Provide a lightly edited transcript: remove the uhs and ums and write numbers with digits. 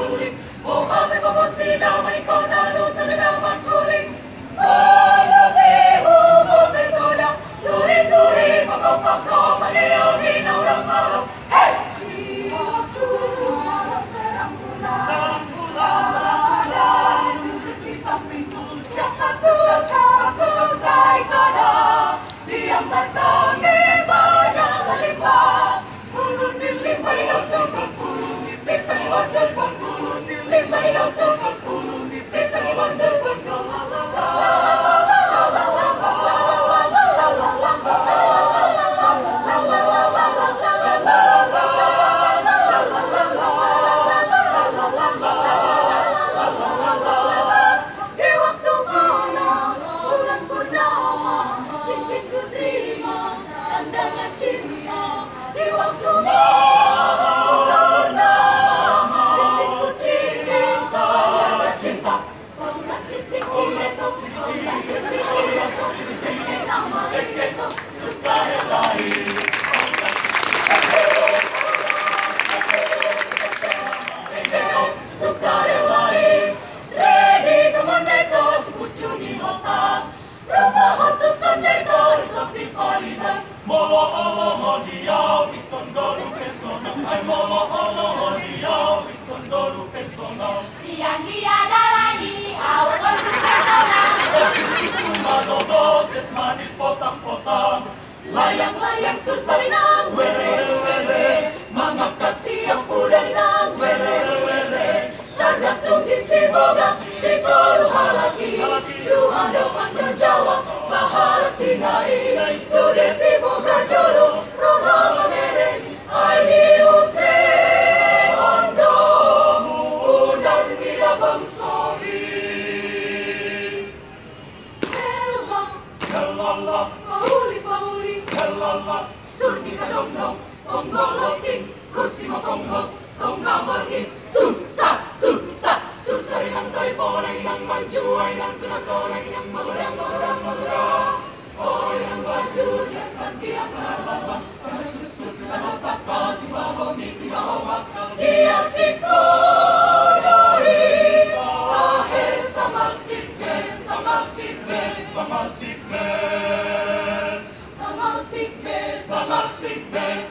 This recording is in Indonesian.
kuling. Mohame pagusti damay ko na lusa na naman kuling. Ano bihu mo tegoda, duri-duri pagkapagka maliyaw ni naurang araw. Hey! Iyak tumarang perang bulan, di samping siya kasukay ka na, di ang batang iba niya kalimba. Pulun ni lima ni doktor, pulun ni pisang ibandol, pulun ni lima ni doktor, pulun ni pisang ibandol, Siang dia dalani, awal berpesona. Sumadodot, manis potang-potang, layang-layang susarinang were-were, mga kasiyang pudarinang were-were, tergantung di si boga, si tolu halaki, duhando pando Jawa, sahara Cinai, sudah si boga jolo, Roma mamere, aini use ondo, undang nila bangsari. Helala, pauli, helala, surni kadong-dong, ponggoloting, kursi maponggo, tongga margin, susah, susari nang dari pola inang manjuai nang tunasona inang magurang, oh inang baju yang kantiang nalaba, susut kanapaka, tibawa miti bawa, dia siko dari, ahe samar sikbe, Samal sikbe,